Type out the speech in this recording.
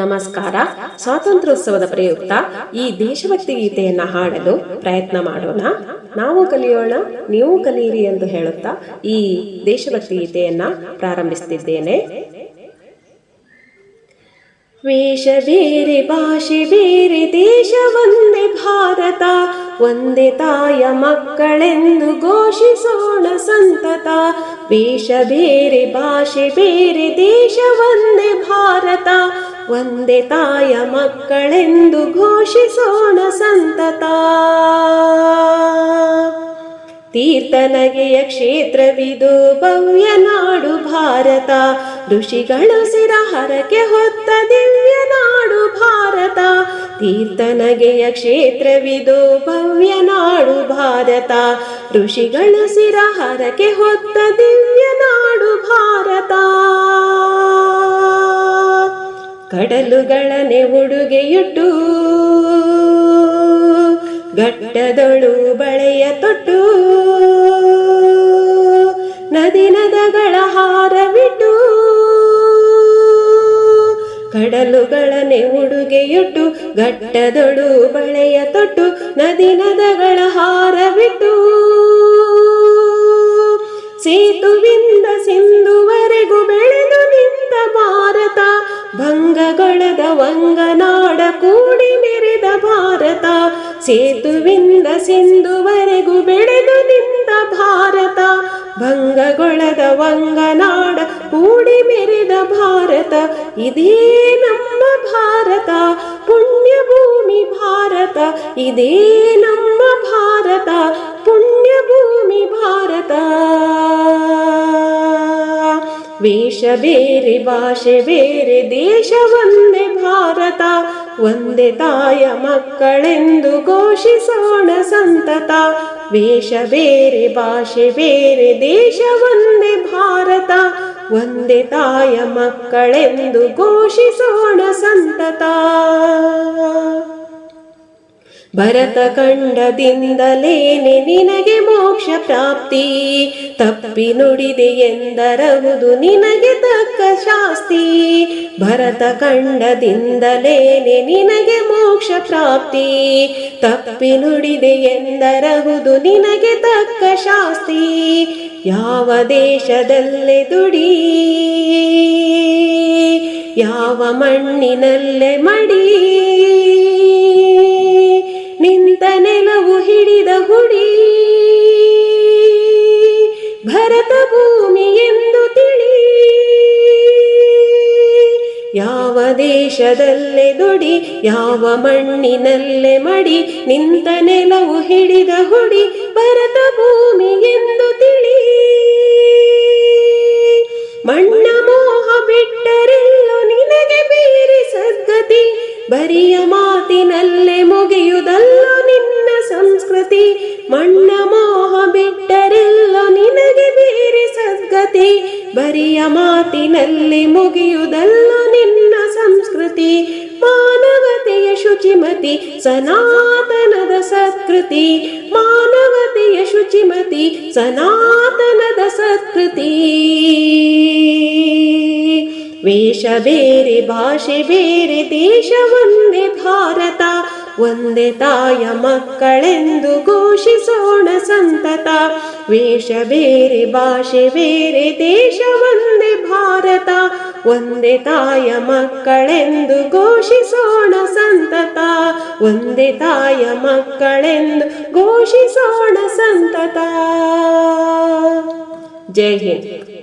ನಮಸ್ಕಾರ. ಸ್ವಾತಂತ್ರ್ಯೋತ್ಸವದ ಪ್ರಯುಕ್ತ ಈ ದೇಶಭಕ್ತಿ ಗೀತೆಯನ್ನ ಹಾಡಲು ಪ್ರಯತ್ನ ಮಾಡೋಣ. ನಾವು ಕಲಿಯೋಣ, ನೀವು ಕಲಿಯಿರಿ ಎಂದು ಹೇಳುತ್ತಾ ಈ ದೇಶಭಕ್ತಿ ಗೀತೆಯನ್ನ ಪ್ರಾರಂಭಿಸುತ್ತಿದ್ದೇನೆ. ವೇಷ ಬೇರೆ, ಭಾಷೆ ಬೇರೆ, ದೇಶ ಒಂದೇ ಭಾರತ, ಒಂದೇ ತಾಯ ಮಕ್ಕಳೆಂದು ಘೋಷಿಸೋಣ ಸಂತತ. ವೇಷ ಬೇರೆ, ಭಾಷೆ ಬೇರೆ, ದೇಶ ಒಂದೇ ಭಾರತ, ಒಂದೇ ತಾಯ ಮಕ್ಕಳೆಂದು ಘೋಷಿಸೋಣ ಸಂತತ. ತೀರ್ಥನಗೆಯ ಕ್ಷೇತ್ರವಿದು ಭವ್ಯ ನಾಡು ಭಾರತ, ಋಷಿಗಳು ಶಿರಹರಕೆ ಹೊತ್ತ ದಿವ್ಯ ನಾಡು ಭಾರತ. ತೀರ್ಥನಗೆಯ ಕ್ಷೇತ್ರವಿದು ಭವ್ಯ ನಾಡು ಭಾರತ, ಋಷಿಗಳು ಶಿರಹರಕೆ ಹೊತ್ತ ದಿವ್ಯ ನಾಡು ಭಾರತ. ಕಡಲುಗಳನೆ ಉಡುಗೆಯುಟ್ಟು, ಘಟ್ಟದೊಳು ಬಳೆಯ ತೊಟ್ಟು, ನದಿ ನದಗಳ ಹಾರವಿಟ್ಟು. ಕಡಲುಗಳನೆ ಉಡುಗೆಯುಟ್ಟು, ಘಟ್ಟದೊಳು ಬಳೆಯ ತೊಟ್ಟು, ನದಿ ನದಗಳ ಹಾರವಿಟ್ಟು. ಸೇತುವಿಂದ ಸಿಂಧುವರೆಗೂ ಬೆಳೆದು ನಿಂತ ಭಾರತ, ಭಂಗಗೊಳದ ವಂಗನಾಡ ಕೂಡಿ ಮೆರೆದ ಭಾರತ. ಸೇತುವಿಂದ ಸಿಂಧುವರೆಗೂ ಬೆಳೆದು ನಿಂತ ಭಾರತ, ಭಂಗಗೊಳದ ವಂಗನಾಡ ಕೂಡಿ ಮೆರೆದ ಭಾರತ. ಇದೇ ನಮ್ಮ ಭಾರತ, ಪುಣ್ಯ ಭೂಮಿ ಭಾರತ, ಇದೇ ನಮ್ಮ ಭಾರತ, ಪುಣ್ಯ ಭೂಮಿ ಭಾರತ. ವೇಷ ಬೇರೆ, ಭಾಷೆ ಬೇರೆ, ದೇಶ ಒಂದೇ ಭಾರತ, ಒಂದೇ ತಾಯ ಮಕ್ಕಳೆಂದು ಘೋಷಿಸೋಣ ಸಂತತ. ವೇಷ ಬೇರೆ, ಭಾಷೆ ಬೇರೆ, ದೇಶ ಒಂದೇ ಭಾರತ, ಒಂದೇ ತಾಯ ಮಕ್ಕಳೆಂದು ಘೋಷಿಸೋಣ ಸಂತತ. ಭರತ ಖಂಡದಿಂದಲೇನೆ ನಿನಗೆ ಮೋಕ್ಷ ಪ್ರಾಪ್ತಿ, ತಪ್ಪಿ ನುಡಿದೆ ಎಂದರಹುದು ನಿನಗೆ ತಕ್ಕ ಶಾಸ್ತಿ. ಭರತ ಖಂಡದಿಂದಲೇನೆ ನಿನಗೆ ಮೋಕ್ಷ ಪ್ರಾಪ್ತಿ, ತಪ್ಪಿ ನುಡಿದೆ ಎಂದರಹುದು ನಿನಗೆ ತಕ್ಕ ಶಾಸ್ತಿ. ಯಾವ ದೇಶದಲ್ಲೇ ದುಡಿ, ಯಾವ ಮಣ್ಣಿನಲ್ಲೇ ಮಡಿ, ನಿಂತ ನೆಲವು ಹಿಡಿದ ಹುಡಿ, ಭರತ ಭೂಮಿ ಎಂದು ತಿಳಿ. ಯಾವ ದೇಶದಲ್ಲೇ ದುಡಿ, ಯಾವ ಮಣ್ಣಿನಲ್ಲೇ ಮಡಿ, ನಿಂತ ನೆಲವು ಹಿಡಿದ ಹುಡಿ, ಭರತ ಭೂಮಿ ಎಂದು ತಿಳಿ. ಮಣ್ಣ ಮೋಹ ಬಿಟ್ಟರೆಲ್ಲೋ ನಿನಗೆ ಬೇರೆ ಸದ್ಗತಿ, ಬರಿಯ ಮಾತಿನಲ್ಲೇ ಮುಗಿಯುವುದಲ್ಲೋ ನಿನ್ನ ಸಂಸ್ಕೃತಿ. ಮಣ್ಣ ಮೋಹ ಬಿಟ್ಟರೆಲ್ಲೋ ನಿನಗೆ ಬೇರೆ ಸದ್ಗತಿ, ಬರಿಯ ಮಾತಿನಲ್ಲಿ ಮುಗಿಯುವುದಲ್ಲೋ ನಿನ್ನ ಸಂಸ್ಕೃತಿ. ಮಾನವತೆಯ ಶುಚಿಮತಿ, ಸನಾತನದ ಸತ್ಕೃತಿ, ಮಾನವತೆಯ ಶುಚಿಮತಿ, ಸನಾತನದ ಸತ್ಕೃತಿ. ವೇಷ ಬೇರೆ, ಭಾಷೆ ಬೇರೆ, ದೇಶ ಒಂದೇ ಭಾರತ, ಒಂದೇ ತಾಯ ಮಕ್ಕಳೆಂದು ಘೋಷಿಸೋಣ ಸಂತತ. ವೇಷ ಬೇರೆ, ಭಾಷೆ ಬೇರೆ, ದೇಶ ಒಂದೇ ಭಾರತ, ಒಂದೇ ತಾಯ ಮಕ್ಕಳೆಂದು ಘೋಷಿಸೋಣ ಸಂತತ. ಒಂದೇ ತಾಯ ಮಕ್ಕಳೆಂದು ಘೋಷಿಸೋಣ ಸಂತತ. ಜೈ ಹಿಂದ್.